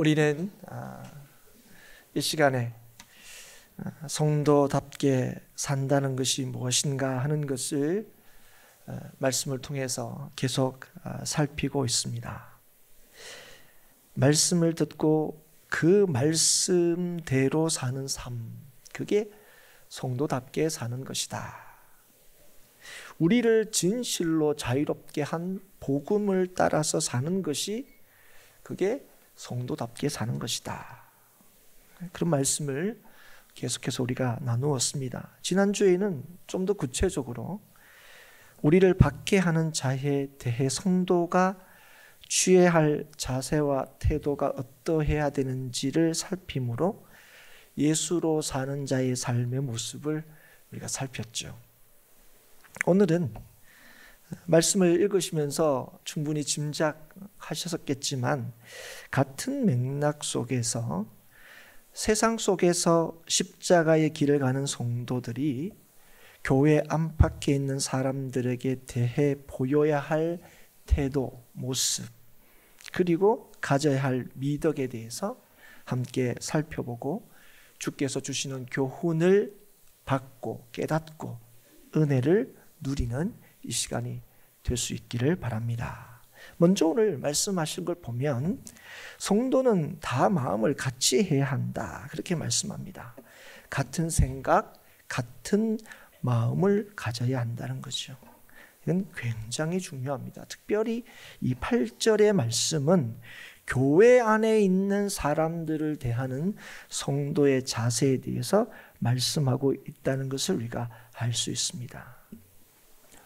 우리는 이 시간에 성도답게 산다는 것이 무엇인가 하는 것을 말씀을 통해서 계속 살피고 있습니다. 말씀을 듣고 그 말씀대로 사는 삶, 그게 성도답게 사는 것이다. 우리를 진실로 자유롭게 한 복음을 따라서 사는 것이 그게 성도답게 사는 것이다. 그런 말씀을 계속해서 우리가 나누었습니다. 지난주에는 좀 더 구체적으로 우리를 받게 하는 자에 대해 성도가 취해야 할 자세와 태도가 어떠해야 되는지를 살핌으로 예수로 사는 자의 삶의 모습을 우리가 살폈죠. 오늘은 말씀을 읽으시면서 충분히 짐작하셨겠지만 같은 맥락 속에서 세상 속에서 십자가의 길을 가는 성도들이 교회 안팎에 있는 사람들에게 대해 보여야 할 태도, 모습, 그리고 가져야 할 미덕에 대해서 함께 살펴보고 주께서 주시는 교훈을 받고 깨닫고 은혜를 누리는 이 시간이 될 수 있기를 바랍니다. 먼저 오늘 말씀하신 걸 보면 성도는 다 마음을 같이 해야 한다, 그렇게 말씀합니다. 같은 생각, 같은 마음을 가져야 한다는 거죠. 이건 굉장히 중요합니다. 특별히 이 8절의 말씀은 교회 안에 있는 사람들을 대하는 성도의 자세에 대해서 말씀하고 있다는 것을 우리가 알 수 있습니다.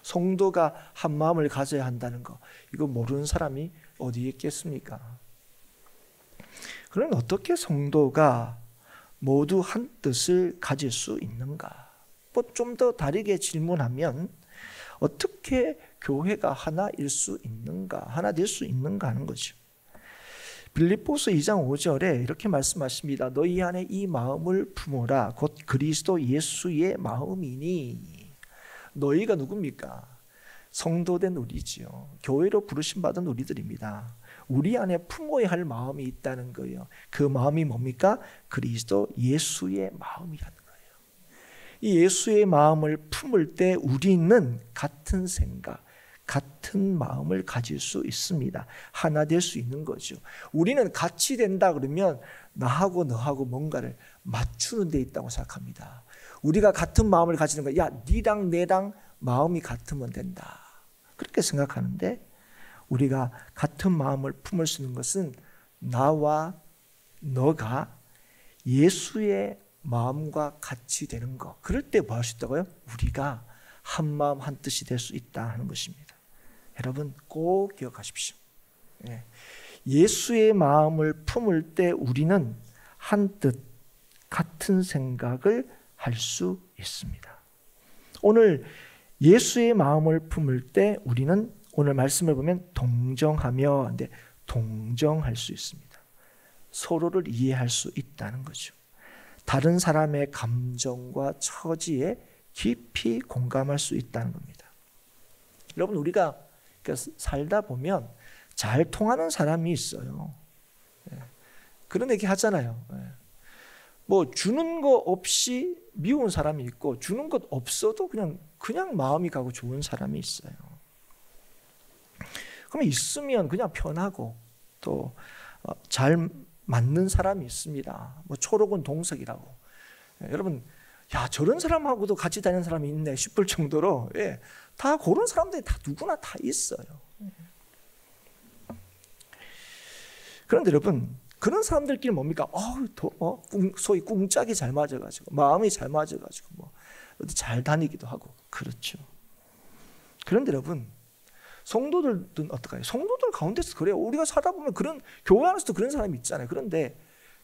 성도가 한 마음을 가져야 한다는 거, 이거 모르는 사람이 어디에 있겠습니까? 그럼 어떻게 성도가 모두 한 뜻을 가질 수 있는가? 좀 더 다르게 질문하면 어떻게 교회가 하나일 수 있는가, 하나 될 수 있는가 하는 거죠. 빌립보서 2장 5절에 이렇게 말씀하십니다. 너희 안에 이 마음을 품어라. 곧 그리스도 예수의 마음이니. 너희가 누굽니까? 성도된 우리지요. 교회로 부르심 받은 우리들입니다. 우리 안에 품어야 할 마음이 있다는 거예요. 그 마음이 뭡니까? 그리스도 예수의 마음이라는 거예요. 이 예수의 마음을 품을 때 우리는 같은 생각, 같은 마음을 가질 수 있습니다. 하나 될 수 있는 거죠. 우리는 같이 된다 그러면 나하고 너하고 뭔가를 맞추는 데 있다고 생각합니다. 우리가 같은 마음을 가지는 거야. 야, 니랑 내랑 마음이 같으면 된다, 그렇게 생각하는데, 우리가 같은 마음을 품을 수 있는 것은 나와 너가 예수의 마음과 같이 되는 것. 그럴 때 뭐 할 수 있다고요? 우리가 한 마음 한 뜻이 될 수 있다 하는 것입니다. 여러분 꼭 기억하십시오. 예수의 마음을 품을 때 우리는 한 뜻, 같은 생각을 할 수 있습니다. 오늘 예수의 마음을 품을 때 우리는 오늘 말씀을 보면 동정하며, 근데 동정할 수 있습니다. 서로를 이해할 수 있다는 거죠. 다른 사람의 감정과 처지에 깊이 공감할 수 있다는 겁니다. 여러분 우리가 살다 보면 잘 통하는 사람이 있어요. 그런 얘기 하잖아요. 뭐 주는 거 없이 미운 사람이 있고 주는 것 없어도 그냥 마음이 가고 좋은 사람이 있어요. 그러면 있으면 그냥 편하고 또 잘 맞는 사람이 있습니다. 뭐 초록은 동석이라고. 여러분, 야, 저런 사람하고도 같이 다니는 사람이 있네 싶을 정도로, 다 그런 사람들이 다 누구나 다 있어요. 그런데 여러분, 그런 사람들끼리 뭡니까? 소위 꿍짝이 잘 맞아가지고, 마음이 잘 맞아가지고, 뭐 어디 잘 다니기도 하고, 그렇죠. 그런데 여러분, 성도들은 어떨까요? 성도들 가운데서 그래요. 우리가 살다 보면 교회 안에서도 그런 사람이 있잖아요. 그런데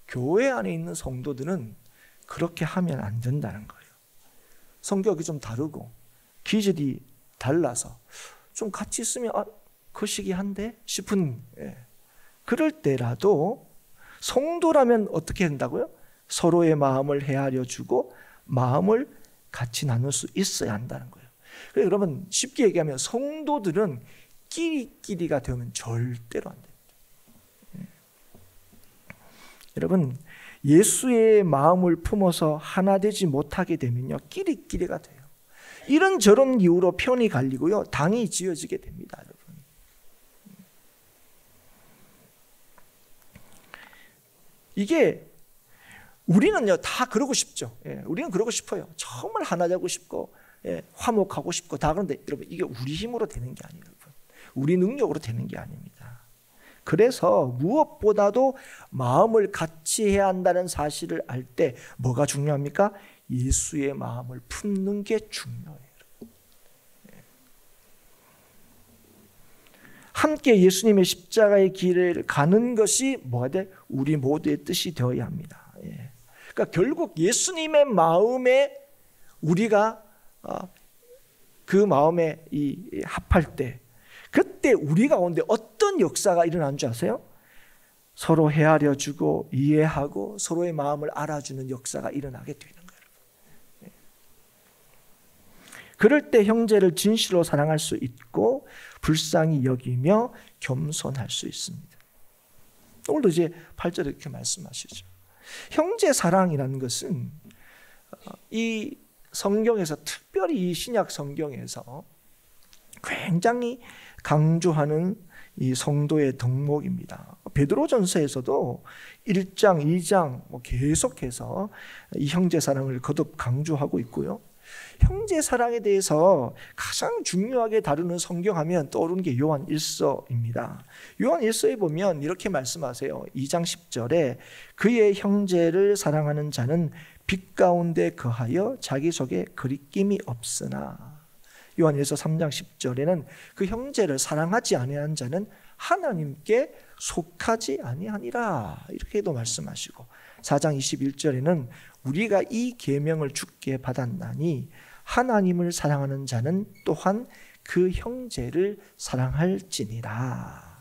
교회 안에 있는 성도들은 그렇게 하면 안 된다는 거예요. 성격이 좀 다르고 기질이 달라서 좀 같이 있으면 거시기한데 싶은, 그럴 때라도 성도라면 어떻게 된다고요? 서로의 마음을 헤아려 주고 마음을 같이 나눌 수 있어야 한다는 거예요. 그래서 여러분 쉽게 얘기하면 성도들은 끼리끼리가 되면 절대로 안 됩니다. 여러분, 예수의 마음을 품어서 하나 되지 못하게 되면요, 끼리끼리가 돼요. 이런저런 이유로 편이 갈리고요, 당이 지어지게 됩니다, 여러분. 이게 우리는요 다 그러고 싶죠. 우리는 그러고 싶어요. 정말 하나 되고 싶고, 화목하고 싶고 다. 그런데 여러분, 이게 우리 힘으로 되는 게 아니에요. 여러분. 우리 능력으로 되는 게 아닙니다. 그래서 무엇보다도 마음을 같이 해야 한다는 사실을 알 때 뭐가 중요합니까? 예수의 마음을 품는 게 중요해요. 함께 예수님의 십자가의 길을 가는 것이 뭐가 돼? 우리 모두의 뜻이 되어야 합니다. 그러니까 결국 예수님의 마음에 우리가 그 마음에 합할 때, 그때 우리 가운데 어떤 역사가 일어나는 줄 아세요? 서로 헤아려 주고 이해하고 서로의 마음을 알아주는 역사가 일어나게 되는 거예요. 그럴 때 형제를 진실로 사랑할 수 있고 불쌍히 여기며 겸손할 수 있습니다. 오늘도 이제 8절에 이렇게 말씀하시죠. 형제 사랑이라는 것은 이 성경에서, 특별히 이 신약 성경에서 굉장히 강조하는 이 성도의 덕목입니다. 베드로전서에서도 1장, 2장 계속해서 이 형제 사랑을 거듭 강조하고 있고요. 형제 사랑에 대해서 가장 중요하게 다루는 성경하면 떠오르는 게 요한 1서입니다. 요한 1서에 보면 이렇게 말씀하세요. 2장 10절에 그의 형제를 사랑하는 자는 빛 가운데 거하여 자기 속에 거리낌이 없으나, 요한 1서 3장 10절에는 그 형제를 사랑하지 아니하는 자는 하나님께 속하지 아니하니라, 이렇게도 말씀하시고, 4장 21절에는 우리가 이 계명을 주께 받았나니 하나님을 사랑하는 자는 또한 그 형제를 사랑할지니라.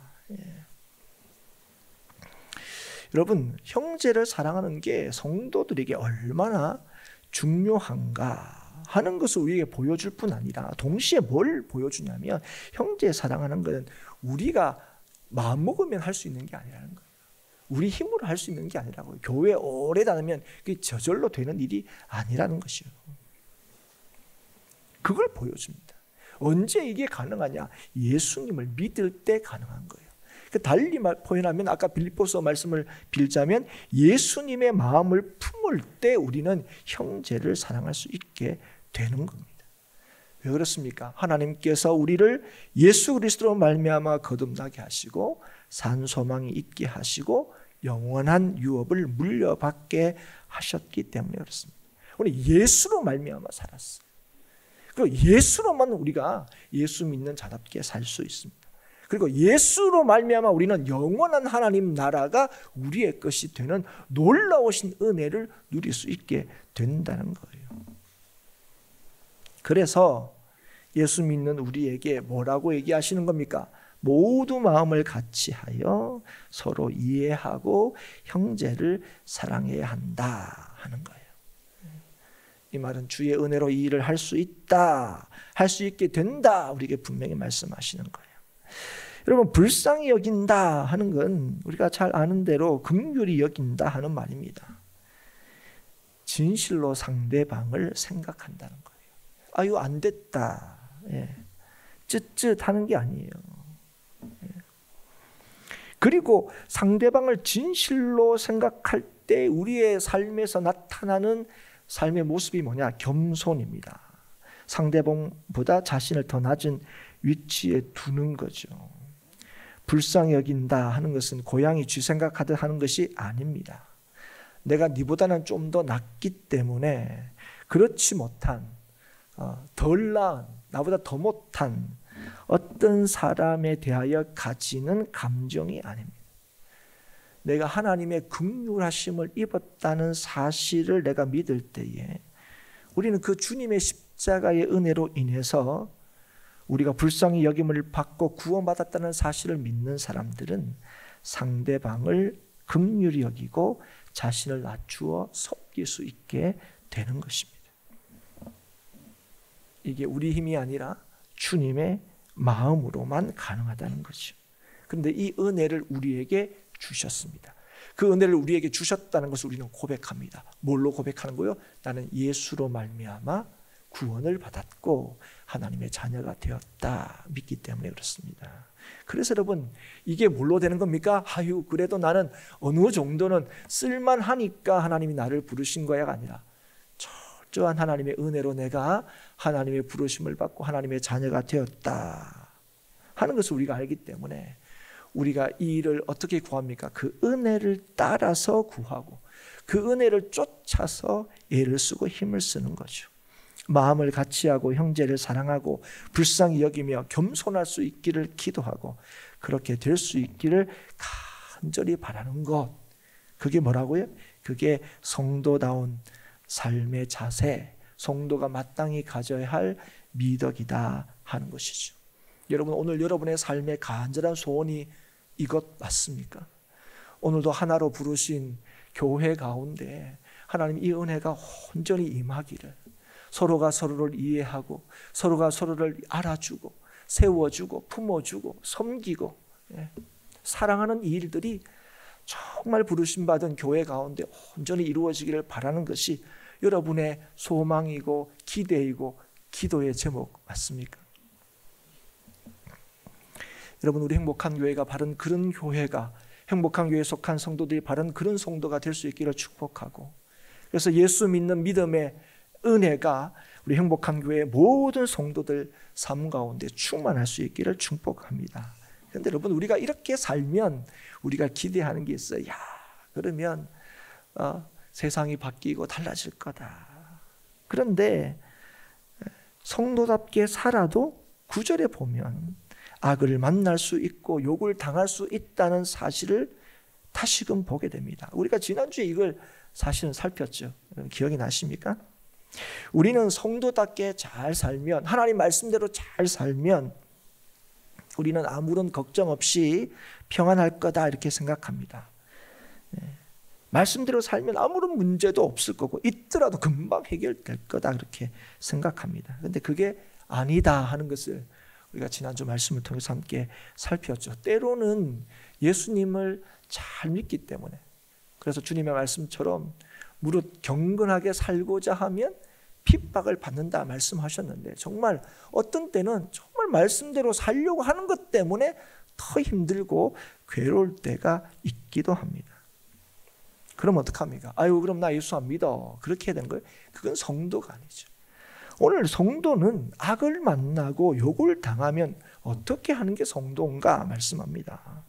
여러분, 형제를 사랑하는 게 성도들에게 얼마나 중요한가 하는 것을 우리에게 보여줄 뿐 아니라, 동시에 뭘 보여주냐면, 형제 사랑하는 것은 우리가 마음먹으면 할 수 있는 게 아니라는 거예요. 우리 힘으로 할 수 있는 게 아니라고요. 교회에 오래 다니면 그게 저절로 되는 일이 아니라는 것이요. 그걸 보여줍니다. 언제 이게 가능하냐? 예수님을 믿을 때 가능한 거예요. 달리 표현하면, 아까 빌립보서 말씀을 빌자면, 예수님의 마음을 품을 때 우리는 형제를 사랑할 수 있게 되는 겁니다. 왜 그렇습니까? 하나님께서 우리를 예수 그리스도로 말미암아 거듭나게 하시고 산 소망이 있게 하시고 영원한 유업을 물려받게 하셨기 때문에 그렇습니다. 우리 예수로 말미암아 살았어요. 그리고 예수로만 우리가 예수 믿는 자답게 살 수 있습니다. 그리고 예수로 말미암아 우리는 영원한 하나님 나라가 우리의 것이 되는 놀라우신 은혜를 누릴 수 있게 된다는 거예요. 그래서 예수 믿는 우리에게 뭐라고 얘기하시는 겁니까? 모두 마음을 같이 하여 서로 이해하고 형제를 사랑해야 한다 하는 거예요. 이 말은 주의 은혜로 이 일을 할 수 있다, 할 수 있게 된다, 우리에게 분명히 말씀하시는 거예요. 여러분, 불쌍히 여긴다 하는 건 우리가 잘 아는 대로 긍휼히 여긴다 하는 말입니다. 진실로 상대방을 생각한다는 거예요. 아유, 안 됐다, 쯧쯧하는 게 아니에요. 그리고 상대방을 진실로 생각할 때 우리의 삶에서 나타나는 삶의 모습이 뭐냐? 겸손입니다. 상대방보다 자신을 더 낮은 위치에 두는 거죠. 불쌍히 여긴다 하는 것은 고양이 쥐 생각하듯 하는 것이 아닙니다. 내가 네보다는 좀 더 낫기 때문에 그렇지 못한, 덜 나은, 나보다 더 못한 어떤 사람에 대하여 가지는 감정이 아닙니다. 내가 하나님의 긍휼하심을 입었다는 사실을 내가 믿을 때에 우리는 그 주님의 십자가의 은혜로 인해서 우리가 불쌍히 여김을 받고 구원받았다는 사실을 믿는 사람들은 상대방을 긍휼히 여기고 자신을 낮추어 섬길 수 있게 되는 것입니다. 이게 우리 힘이 아니라 주님의 마음으로만 가능하다는 거죠. 그런데 이 은혜를 우리에게 주셨습니다. 그 은혜를 우리에게 주셨다는 것을 우리는 고백합니다. 뭘로 고백하는 거요? 나는 예수로 말미암아 구원을 받았고 하나님의 자녀가 되었다 믿기 때문에 그렇습니다. 그래서 여러분, 이게 뭘로 되는 겁니까? 아유, 그래도 나는 어느 정도는 쓸만하니까 하나님이 나를 부르신 거야가 아니라 철저한 하나님의 은혜로 내가 하나님의 부르심을 받고 하나님의 자녀가 되었다 하는 것을 우리가 알기 때문에 우리가 이 일을 어떻게 구합니까? 그 은혜를 따라서 구하고 그 은혜를 쫓아서 애를 쓰고 힘을 쓰는 거죠. 마음을 같이하고 형제를 사랑하고 불쌍히 여기며 겸손할 수 있기를 기도하고 그렇게 될 수 있기를 간절히 바라는 것, 그게 뭐라고요? 그게 성도다운 삶의 자세, 성도가 마땅히 가져야 할 미덕이다 하는 것이죠. 여러분, 오늘 여러분의 삶의 간절한 소원이 이것 맞습니까? 오늘도 하나로 부르신 교회 가운데 하나님 이 은혜가 온전히 임하기를, 서로가 서로를 이해하고 서로가 서로를 알아주고 세워주고 품어주고 섬기고 사랑하는 이 일들이 정말 부르심받은 교회 가운데 온전히 이루어지기를 바라는 것이 여러분의 소망이고 기대이고 기도의 제목 맞습니까? 여러분, 우리 행복한 교회가 바른 그런 교회가, 행복한 교회에 속한 성도들이 바른 그런 성도가 될 수 있기를 축복하고, 그래서 예수 믿는 믿음의 은혜가 우리 행복한 교회의 모든 성도들 삶 가운데 충만할 수 있기를 축복합니다. 그런데 여러분, 우리가 이렇게 살면 우리가 기대하는 게 있어요. 야, 그러면 세상이 바뀌고 달라질 거다. 그런데 성도답게 살아도 9절에 보면 악을 만날 수 있고 욕을 당할 수 있다는 사실을 다시금 보게 됩니다. 우리가 지난주에 이걸 사실은 살폈죠. 기억이 나십니까? 우리는 성도답게 잘 살면, 하나님 말씀대로 잘 살면 우리는 아무런 걱정 없이 평안할 거다 이렇게 생각합니다. 말씀대로 살면 아무런 문제도 없을 거고 있더라도 금방 해결될 거다 그렇게 생각합니다. 그런데 그게 아니다 하는 것을 우리가 지난주 말씀을 통해서 함께 살폈죠. 때로는 예수님을 잘 믿기 때문에, 그래서 주님의 말씀처럼 무릇 경건하게 살고자 하면 핍박을 받는다 말씀하셨는데, 정말 어떤 때는 정말 말씀대로 살려고 하는 것 때문에 더 힘들고 괴로울 때가 있기도 합니다. 그럼 어떡합니까? 아유, 그럼 나 예수 안 믿어, 그렇게 된 거예요? 그건 성도가 아니죠. 오늘 성도는 악을 만나고 욕을 당하면 어떻게 하는 게 성도인가 말씀합니다.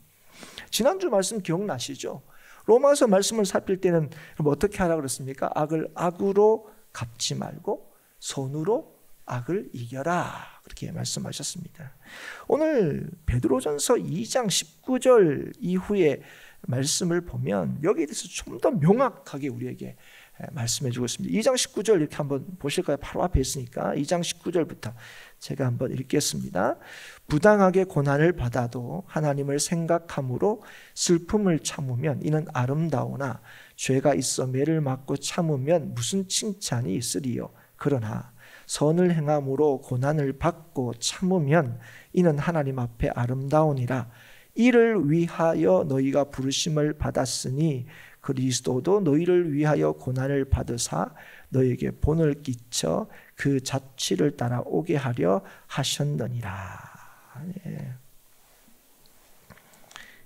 지난주 말씀 기억나시죠? 로마서 말씀을 살필 때는 어떻게 하라고 그랬습니까? 악을 악으로 갚지 말고 선으로 악을 이겨라, 그렇게 말씀하셨습니다. 오늘 베드로전서 2장 19절 이후에 말씀을 보면 여기에 대해서 좀 더 명확하게 우리에게 말씀해 주고 있습니다. 2장 19절 이렇게 한번 보실까요? 바로 앞에 있으니까 2장 19절부터 제가 한번 읽겠습니다. 부당하게 고난을 받아도 하나님을 생각함으로 슬픔을 참으면 이는 아름다우나 죄가 있어 매를 맞고 참으면 무슨 칭찬이 있으리요. 그러나 선을 행함으로 고난을 받고 참으면 이는 하나님 앞에 아름다우니라. 이를 위하여 너희가 부르심을 받았으니 그리스도도 너희를 위하여 고난을 받으사 너희에게 본을 끼쳐 그 자취를 따라 오게 하려 하셨느니라. 예.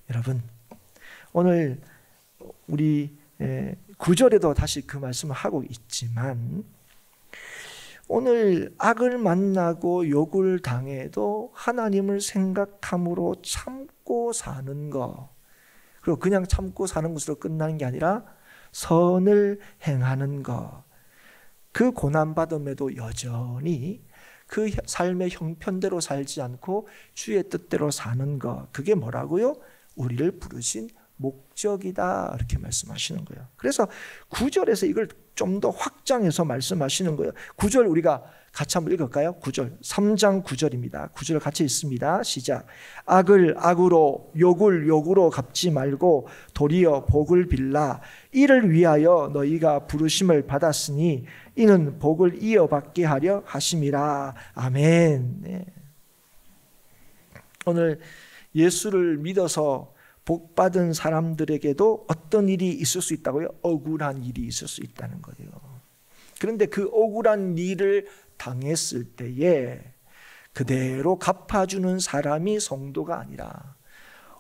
여러분, 오늘 우리 9절에도 다시 그 말씀을 하고 있지만, 오늘 악을 만나고 욕을 당해도 하나님을 생각함으로 참고 사는 것, 그리고 그냥 참고 사는 것으로 끝나는 게 아니라 선을 행하는 것, 그 고난받음에도 여전히 그 삶의 형편대로 살지 않고 주의 뜻대로 사는 것, 그게 뭐라고요? 우리를 부르신 목적이다, 이렇게 말씀하시는 거예요. 그래서 9절에서 이걸 좀 더 확장해서 말씀하시는 거예요. 9절 우리가 같이 한번 읽을까요? 9절, 3장 9절입니다. 9절 같이 읽습니다. 시작. 악을 악으로 욕을 욕으로 갚지 말고 도리어 복을 빌라. 이를 위하여 너희가 부르심을 받았으니 이는 복을 이어받게 하려 하심이라. 아멘. 네. 오늘 예수를 믿어서 복받은 사람들에게도 어떤 일이 있을 수 있다고요? 억울한 일이 있을 수 있다는 거예요. 그런데 그 억울한 일을 당했을 때에 그대로 갚아주는 사람이 성도가 아니라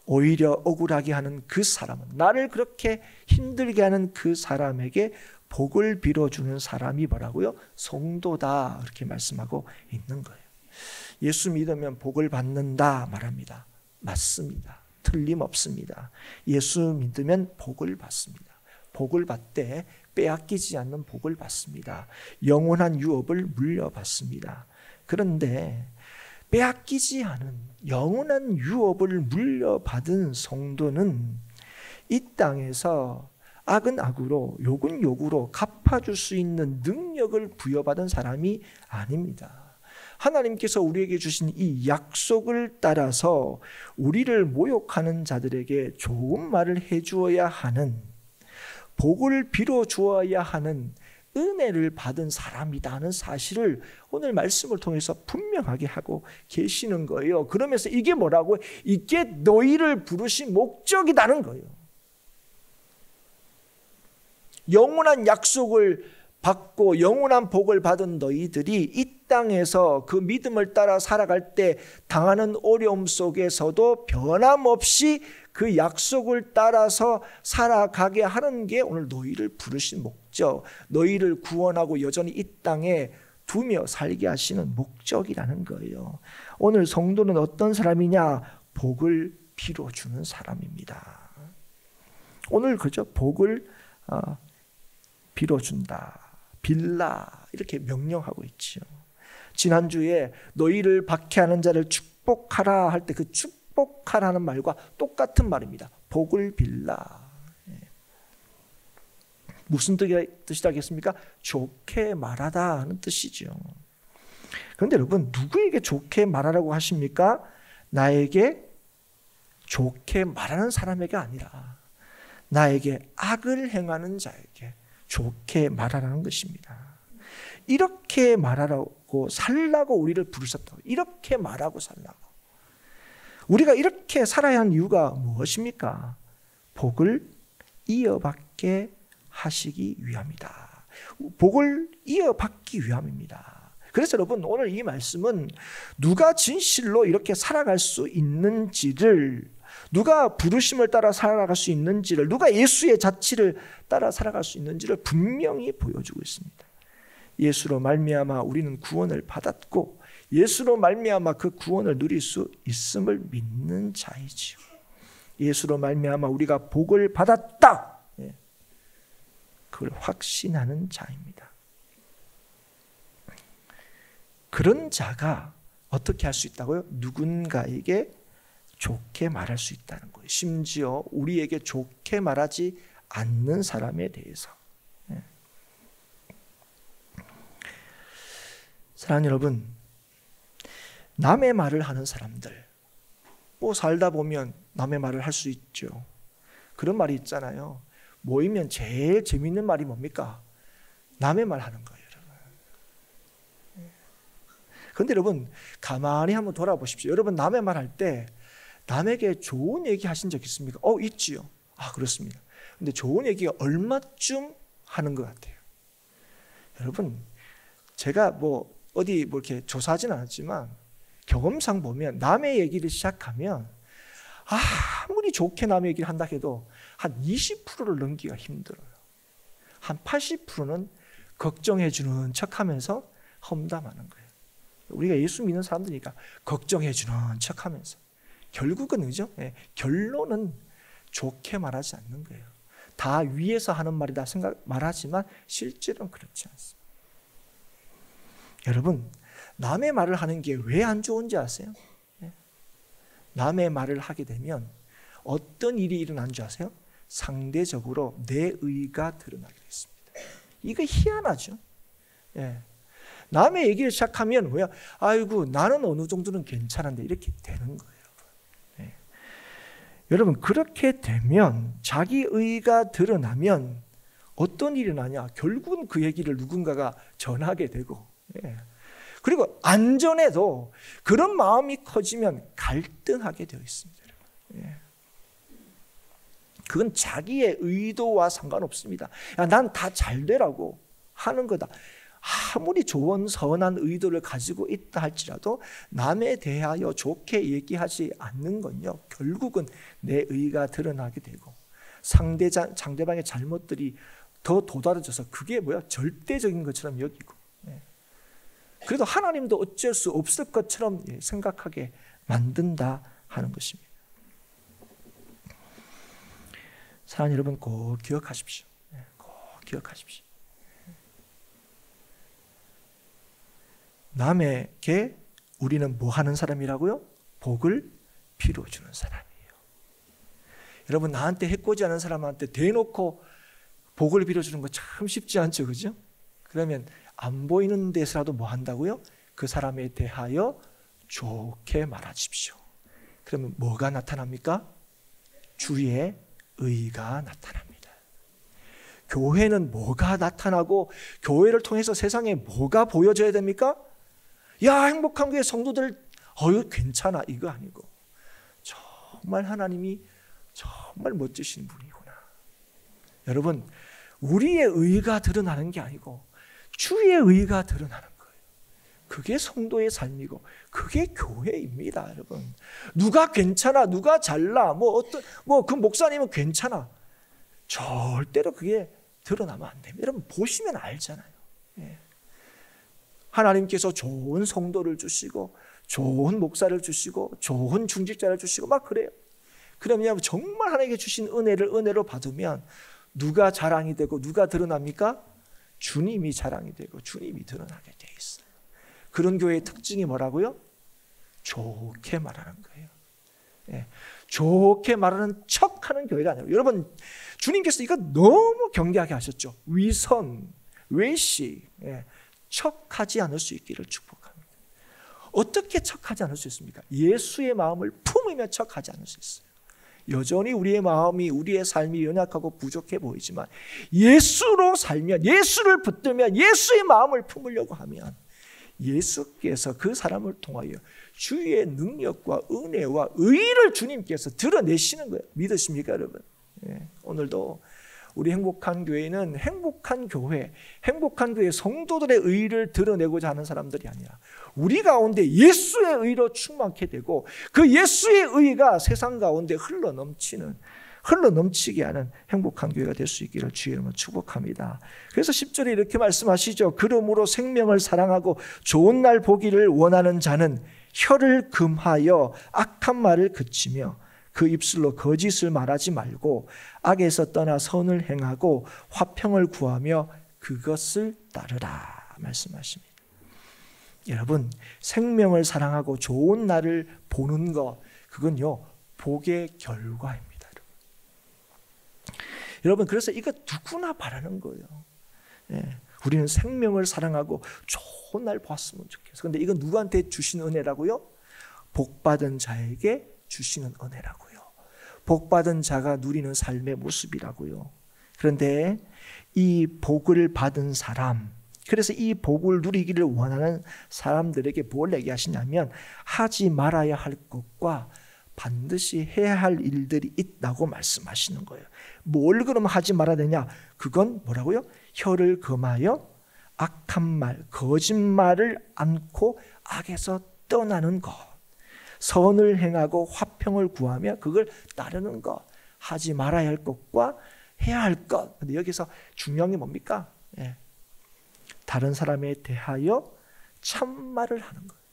오히려 억울하게 하는 그 사람은, 나를 그렇게 힘들게 하는 그 사람에게 복을 빌어주는 사람이 뭐라고요? 성도다, 이렇게 말씀하고 있는 거예요. 예수 믿으면 복을 받는다 말합니다. 맞습니다. 틀림없습니다. 예수 믿으면 복을 받습니다. 복을 받되 빼앗기지 않는 복을 받습니다. 영원한 유업을 물려받습니다. 그런데 빼앗기지 않은 영원한 유업을 물려받은 성도는 이 땅에서 악은 악으로 욕은 욕으로 갚아줄 수 있는 능력을 부여받은 사람이 아닙니다. 하나님께서 우리에게 주신 이 약속을 따라서 우리를 모욕하는 자들에게 좋은 말을 해주어야 하는, 복을 빌어주어야 하는 은혜를 받은 사람이라는 사실을 오늘 말씀을 통해서 분명하게 하고 계시는 거예요. 그러면서 이게 뭐라고? 이게 너희를 부르신 목적이라는 거예요. 영원한 약속을 받고 영원한 복을 받은 너희들이 이 땅에서 그 믿음을 따라 살아갈 때 당하는 어려움 속에서도 변함없이 그 약속을 따라서 살아가게 하는 게 오늘 너희를 부르신 목적, 너희를 구원하고 여전히 이 땅에 두며 살게 하시는 목적이라는 거예요. 오늘 성도는 어떤 사람이냐? 복을 빌어주는 사람입니다. 오늘 그저 복을 빌어준다, 빌라, 이렇게 명령하고 있죠. 지난주에 너희를 박해하는 자를 축복하라 할 때 그 축복하라는 말과 똑같은 말입니다. 복을 빌라. 무슨 뜻이라겠습니까? 좋게 말하다 하는 뜻이죠. 그런데 여러분, 누구에게 좋게 말하라고 하십니까? 나에게 좋게 말하는 사람에게 아니라 나에게 악을 행하는 자에게 좋게 말하라는 것입니다. 이렇게 말하라고 살라고 우리를 부르셨다고. 이렇게 말하고 살라고. 우리가 이렇게 살아야 하는 이유가 무엇입니까? 복을 이어받게 하시기 위함이다. 복을 이어받기 위함입니다. 그래서 여러분, 오늘 이 말씀은 누가 진실로 이렇게 살아갈 수 있는지를, 누가 부르심을 따라 살아갈 수 있는지를, 누가 예수의 자치를 따라 살아갈 수 있는지를 분명히 보여주고 있습니다. 예수로 말미암아 우리는 구원을 받았고 예수로 말미암아 그 구원을 누릴 수 있음을 믿는 자이지요. 예수로 말미암아 우리가 복을 받았다, 그걸 확신하는 자입니다. 그런 자가 어떻게 할 수 있다고요? 누군가에게 좋게 말할 수 있다는 거예요. 심지어 우리에게 좋게 말하지 않는 사람에 대해서. 사랑하는 여러분, 남의 말을 하는 사람들, 살다 보면 남의 말을 할 수 있죠. 그런 말이 있잖아요. 모이면 제일 재밌는 말이 뭡니까? 남의 말 하는 거예요, 여러분. 그런데 여러분, 가만히 한번 돌아보십시오. 여러분, 남의 말 할 때 남에게 좋은 얘기 하신 적 있습니까? 있지요. 그렇습니다. 근데 좋은 얘기가 얼마쯤 하는 것 같아요? 여러분, 제가 어디 이렇게 조사하지는 않았지만 경험상 보면 남의 얘기를 시작하면 아무리 좋게 남의 얘기를 한다 해도 한 20%를 넘기기가 힘들어요. 한 80%는 걱정해 주는 척하면서 험담하는 거예요. 우리가 예수 믿는 사람들이니까 걱정해 주는 척하면서 결국은 그죠? 결론은 좋게 말하지 않는 거예요. 다 위에서 하는 말이다 말하지만 실제로는 그렇지 않습니다. 여러분, 남의 말을 하는 게 왜 안 좋은지 아세요? 남의 말을 하게 되면 어떤 일이 일어난 줄 아세요? 상대적으로 내 의가 드러나게 됐습니다. 이거 희한하죠? 남의 얘기를 시작하면 뭐야? 아이고, 나는 어느 정도는 괜찮은데, 이렇게 되는 거예요. 여러분, 그렇게 되면 자기 의가 드러나면 어떤 일이 나냐? 결국은 그 얘기를 누군가가 전하게 되고, 그리고 안전해도 그런 마음이 커지면 갈등하게 되어 있습니다. 그건 자기의 의도와 상관없습니다. 난 다 잘 되라고 하는 거다. 아무리 좋은 선한 의도를 가지고 있다 할지라도 남에 대하여 좋게 얘기하지 않는 건요, 결국은 내 의가 드러나게 되고 상대방의 잘못들이 더 도드라져서 그게 절대적인 것처럼 여기고, 그래도 하나님도 어쩔 수 없을 것처럼 생각하게 만든다 하는 것입니다. 사랑하는 여러분, 꼭 기억하십시오. 꼭 기억하십시오. 남에게 우리는 뭐 하는 사람이라고요? 복을 빌어주는 사람이에요. 여러분, 나한테 해코지 않은 사람한테 대놓고 복을 빌어주는 거 참 쉽지 않죠, 그죠? 그러면 안 보이는 데서라도 뭐 한다고요? 그 사람에 대하여 좋게 말하십시오. 그러면 뭐가 나타납니까? 주의 의가 나타납니다. 교회는 뭐가 나타나고 교회를 통해서 세상에 뭐가 보여져야 됩니까? 야, 행복한 교회 성도들 괜찮아, 이거 아니고 정말 하나님이 정말 멋지신 분이구나. 여러분, 우리의 의가 드러나는 게 아니고 주의 의가 드러나는 거예요. 그게 성도의 삶이고 그게 교회입니다, 여러분. 누가 괜찮아, 누가 잘나, 그 목사님은 괜찮아, 절대로 그게 드러나면 안 됩니다. 여러분, 보시면 알잖아요. 하나님께서 좋은 성도를 주시고 좋은 목사를 주시고 좋은 중직자를 주시고 막 그래요. 그러면 정말 하나님께 주신 은혜로 받으면 누가 자랑이 되고 누가 드러납니까? 주님이 자랑이 되고 주님이 드러나게 돼 있어요. 그런 교회의 특징이 뭐라고요? 좋게 말하는 거예요. 좋게 말하는 척하는 교회가 아니에요. 여러분, 주님께서 이거 너무 경계하게 하셨죠. 위선, 외식, 척하지 않을 수 있기를 축복합니다. 어떻게 척하지 않을 수 있습니까? 예수의 마음을 품으며 척하지 않을 수 있어요. 여전히 우리의 마음이, 우리의 삶이 연약하고 부족해 보이지만 예수로 살면, 예수를 붙들면, 예수의 마음을 품으려고 하면 예수께서 그 사람을 통하여 주의 능력과 은혜와 의를 주님께서 드러내시는 거예요. 믿으십니까, 여러분? 오늘도 우리 행복한 교회는 행복한 교회 성도들의 의를 드러내고자 하는 사람들이 아니라 우리 가운데 예수의 의로 충만케 되고 그 예수의 의가 세상 가운데 흘러넘치게 하는 행복한 교회가 될 수 있기를 주의 이름으로 축복합니다. 그래서 10절에 이렇게 말씀하시죠. 그러므로 생명을 사랑하고 좋은 날 보기를 원하는 자는 혀를 금하여 악한 말을 그치며 그 입술로 거짓을 말하지 말고 악에서 떠나 선을 행하고 화평을 구하며 그것을 따르라 말씀하십니다. 여러분, 생명을 사랑하고 좋은 날을 보는 것, 그건요 복의 결과입니다. 여러분, 그래서 이거 누구나 바라는 거예요. 우리는 생명을 사랑하고 좋은 날 봤으면 좋겠어. 근데 이건 누구한테 주신 은혜라고요? 복받은 자에게 주시는 은혜라고요. 복받은 자가 누리는 삶의 모습이라고요. 그런데 이 복을 받은 사람, 그래서 이 복을 누리기를 원하는 사람들에게 뭘 얘기하시냐면 하지 말아야 할 것과 반드시 해야 할 일들이 있다고 말씀하시는 거예요. 뭘 그럼 하지 말아야 되냐? 그건 뭐라고요? 혀를 금하여 악한 말, 거짓말을 않고 악에서 떠나는 것, 선을 행하고 화평을 구하며 그걸 따르는 것, 하지 말아야 할 것과 해야 할 것. 근데 여기서 중요한 게 뭡니까? 다른 사람에 대하여 참말을 하는 거예요.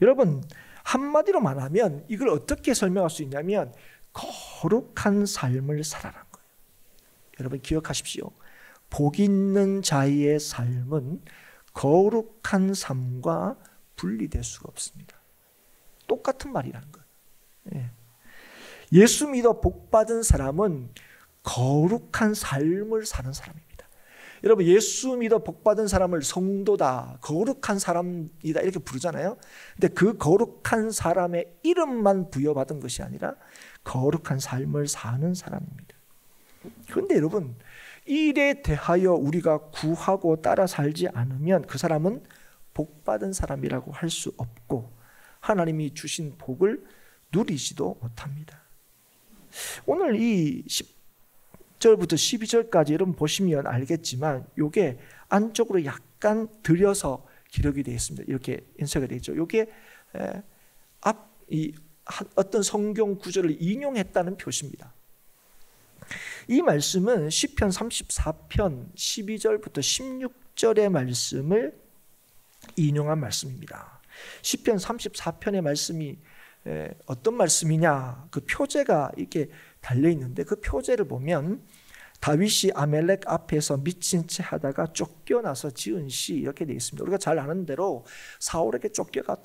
여러분, 한마디로 말하면 이걸 어떻게 설명할 수 있냐면 거룩한 삶을 살아라는 거예요. 여러분 기억하십시오. 복 있는 자의 삶은 거룩한 삶과 분리될 수가 없습니다. 똑같은 말이라는 거예요. 예수 믿어 복 받은 사람은 거룩한 삶을 사는 사람입니다. 여러분, 예수 믿어 복 받은 사람을 성도다, 거룩한 사람이다 이렇게 부르잖아요. 근데 그 거룩한 사람의 이름만 부여받은 것이 아니라 거룩한 삶을 사는 사람입니다. 그런데 여러분, 일에 대하여 우리가 구하고 따라 살지 않으면 그 사람은 복 받은 사람이라고 할 수 없고 하나님이 주신 복을 누리지도 못합니다. 오늘 이 10절부터 12절까지 여러분 보시면 알겠지만 이게 안쪽으로 약간 들여서 기록이 되어 있습니다. 이렇게 인쇄가 되어 있죠. 이게 어떤 성경 구절을 인용했다는 표시입니다. 이 말씀은 시편 34편 12절부터 16절의 말씀을 인용한 말씀입니다. 시편 34편의 말씀이 어떤 말씀이냐, 그 표제가 이렇게 달려 있는데 그 표제를 보면 다윗이 아멜렉 앞에서 미친 채 하다가 쫓겨나서 지은 시 이렇게 되어 있습니다. 우리가 잘 아는 대로 사울에게 쫓겨가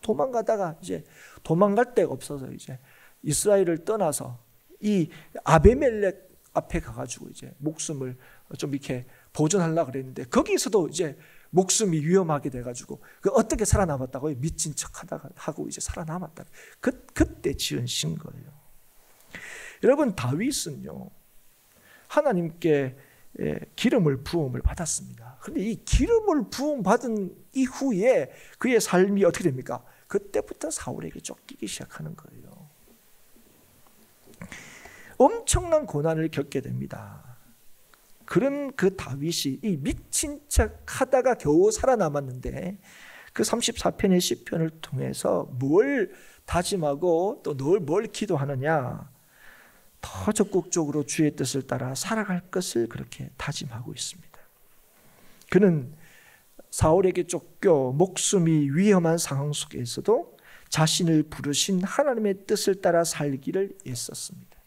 도망가다가 이제 도망갈 데가 없어서 이제 이스라엘을 떠나서 이 아베멜렉 앞에 가가지고 이제 목숨을 좀 이렇게 보존하려고 그랬는데 거기서도 이제 목숨이 위험하게 돼가지고 어떻게 살아남았다고요? 미친 척하다가 하고 이제 살아남았다. 그때 지은 시인 거예요. 여러분, 다윗은요 하나님께 기름을 부음을 받았습니다. 그런데 이 기름을 부음 받은 이후에 그의 삶이 어떻게 됩니까? 그때부터 사울에게 쫓기기 시작하는 거예요. 엄청난 고난을 겪게 됩니다. 그런 그 다윗이 이 미친 척 하다가 겨우 살아남았는데 그 34편의 시편을 통해서 뭘 다짐하고 또 뭘 기도하느냐, 더 적극적으로 주의 뜻을 따라 살아갈 것을 그렇게 다짐하고 있습니다. 그는 사울에게 쫓겨 목숨이 위험한 상황 속에서도 자신을 부르신 하나님의 뜻을 따라 살기를 애썼습니다.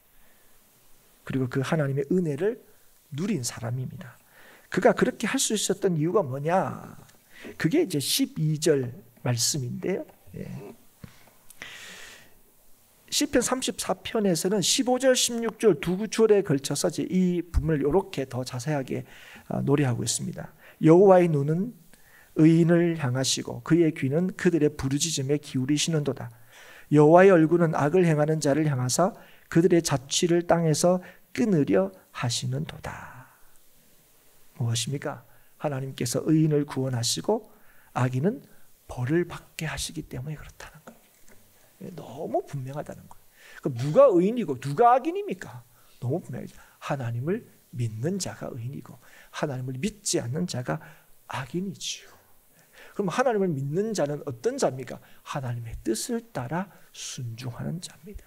그리고 그 하나님의 은혜를 누린 사람입니다. 그가 그렇게 할 수 있었던 이유가 뭐냐? 그게 이제 12절 말씀인데요. 시편 34편에서는 15절, 16절 두 구절에 걸쳐서 이제 이 부분을 이렇게 더 자세하게 노래하고 있습니다. 여호와의 눈은 의인을 향하시고 그의 귀는 그들의 부르짖음에 기울이시는도다. 여호와의 얼굴은 악을 행하는 자를 향하사 그들의 자취를 땅에서 끊으려 하시는도다. 무엇입니까? 하나님께서 의인을 구원하시고 악인은 벌을 받게 하시기 때문에 그렇다는 거예요. 너무 분명하다는 거예요. 그럼 누가 의인이고 누가 악인입니까? 너무 분명하죠. 하나님을 믿는 자가 의인이고 하나님을 믿지 않는 자가 악인이지요. 그럼 하나님을 믿는 자는 어떤 자입니까? 하나님의 뜻을 따라 순종하는 자입니다.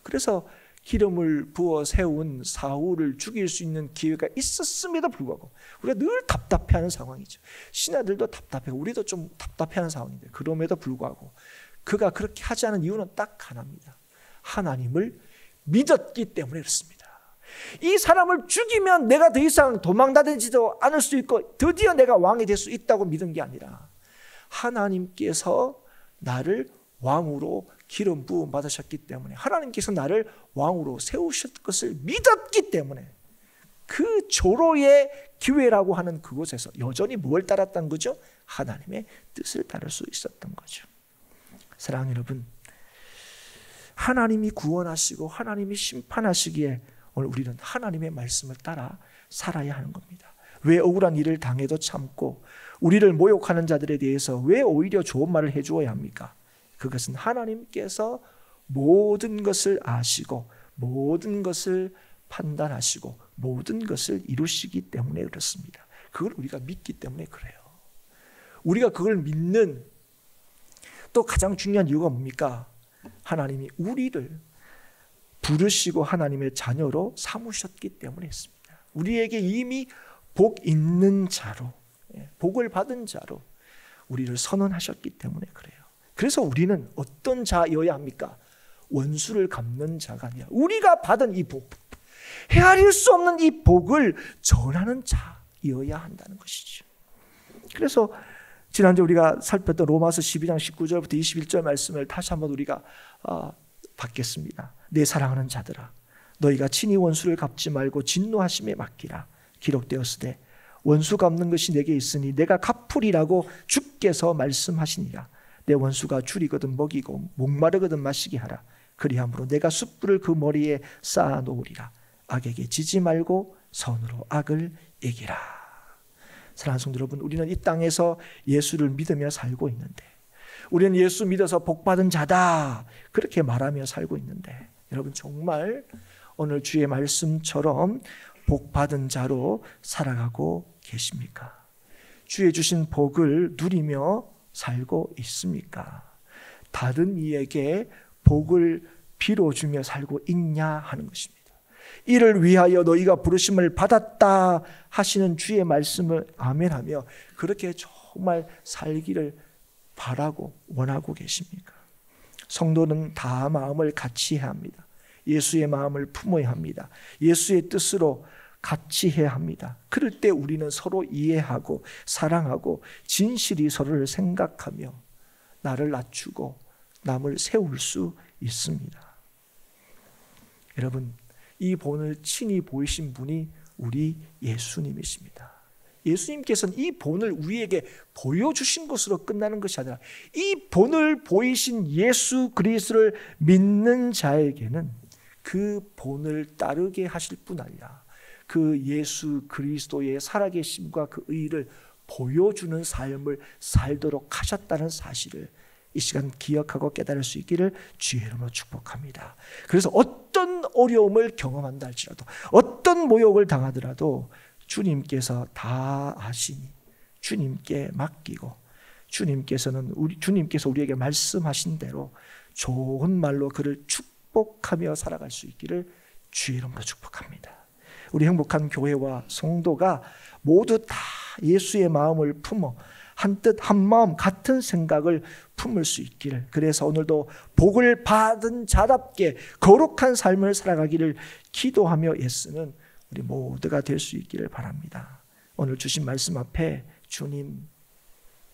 그래서 기름을 부어 세운 사울을 죽일 수 있는 기회가 있었음에도 불구하고 우리가 늘 답답해하는 상황이죠. 신하들도 답답해요. 우리도 좀 답답해하는 상황인데 그럼에도 불구하고 그가 그렇게 하지 않은 이유는 딱 하나입니다. 하나님을 믿었기 때문에 그렇습니다. 이 사람을 죽이면 내가 더 이상 도망다니지도 않을 수 있고 드디어 내가 왕이 될 수 있다고 믿은 게 아니라 하나님께서 나를 왕으로 기름 부음 받으셨기 때문에 하나님께서 나를 왕으로 세우실 것을 믿었기 때문에 그 조로의 기회라고 하는 그곳에서 여전히 뭘 따랐던 거죠? 하나님의 뜻을 따를 수 있었던 거죠. 사랑하는 여러분, 하나님이 구원하시고 하나님이 심판하시기에 오늘 우리는 하나님의 말씀을 따라 살아야 하는 겁니다. 왜 억울한 일을 당해도 참고 우리를 모욕하는 자들에 대해서 왜 오히려 좋은 말을 해주어야 합니까? 그것은 하나님께서 모든 것을 아시고 모든 것을 판단하시고 모든 것을 이루시기 때문에 그렇습니다. 그걸 우리가 믿기 때문에 그래요. 우리가 그걸 믿는 또 가장 중요한 이유가 뭡니까? 하나님이 우리를 부르시고 하나님의 자녀로 삼으셨기 때문에 있습니다. 우리에게 이미 복 있는 자로, 복을 받은 자로 우리를 선언하셨기 때문에 그래요. 그래서 우리는 어떤 자여야 합니까? 원수를 갚는 자가 아니라 우리가 받은 이 복, 헤아릴 수 없는 이 복을 전하는 자여야 한다는 것이죠. 그래서 지난주 우리가 살폈던 로마서 12장 19절부터 21절 말씀을 다시 한번 우리가 받겠습니다. 내 사랑하는 자들아, 너희가 친히 원수를 갚지 말고 진노하심에 맡기라. 기록되었으되 원수 갚는 것이 내게 있으니 내가 갚으리라고 주께서 말씀하시니라. 내 원수가 줄이거든 먹이고 목마르거든 마시게 하라. 그리함으로 내가 숯불을 그 머리에 쌓아 놓으리라. 악에게 지지 말고 선으로 악을 이기라. 사랑하는 성도 여러분, 우리는 이 땅에서 예수를 믿으며 살고 있는데, 우리는 예수 믿어서 복받은 자다 그렇게 말하며 살고 있는데, 여러분 정말 오늘 주의 말씀처럼 복받은 자로 살아가고 계십니까? 주의 주신 복을 누리며 살고 있습니까? 다른 이에게 복을 빌어주며 살고 있냐 하는 것입니다. 이를 위하여 너희가 부르심을 받았다 하시는 주의 말씀을 아멘하며 그렇게 정말 살기를 바라고 원하고 계십니까? 성도는 다 마음을 같이 해야 합니다. 예수의 마음을 품어야 합니다. 예수의 뜻으로 같이 해야 합니다. 그럴 때 우리는 서로 이해하고 사랑하고 진실이 서로를 생각하며 나를 낮추고 남을 세울 수 있습니다. 여러분, 이 본을 친히 보이신 분이 우리 예수님이십니다. 예수님께서는 이 본을 우리에게 보여주신 것으로 끝나는 것이 아니라 이 본을 보이신 예수 그리스도를 믿는 자에게는 그 본을 따르게 하실 뿐 아니라 그 예수 그리스도의 살아계심과 그 의를 보여주는 삶을 살도록 하셨다는 사실을 이 시간 기억하고 깨달을 수 있기를 주의 이름으로 축복합니다. 그래서 어떤 어려움을 경험한다 할지라도 어떤 모욕을 당하더라도 주님께서 다 아시니 주님께 맡기고 주님께서 우리에게 말씀하신 대로 좋은 말로 그를 축복하며 살아갈 수 있기를 주의 이름으로 축복합니다. 우리 행복한 교회와 성도가 모두 다 예수의 마음을 품어 한뜻 한마음 같은 생각을 품을 수 있기를, 그래서 오늘도 복을 받은 자답게 거룩한 삶을 살아가기를 기도하며 애쓰는 우리 모두가 될 수 있기를 바랍니다. 오늘 주신 말씀 앞에 주님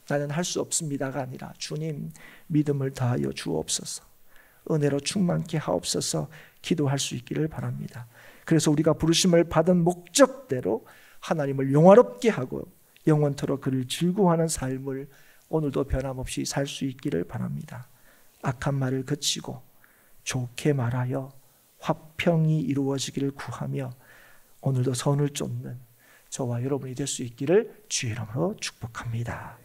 나는 할 수 없습니다가 아니라 주님 믿음을 다하여 주옵소서, 은혜로 충만케 하옵소서 기도할 수 있기를 바랍니다. 그래서 우리가 부르심을 받은 목적대로 하나님을 영화롭게 하고 영원토록 그를 즐거워하는 삶을 오늘도 변함없이 살 수 있기를 바랍니다. 악한 말을 그치고 좋게 말하여 화평이 이루어지기를 구하며 오늘도 선을 쫓는 저와 여러분이 될 수 있기를 주의 이름으로 축복합니다.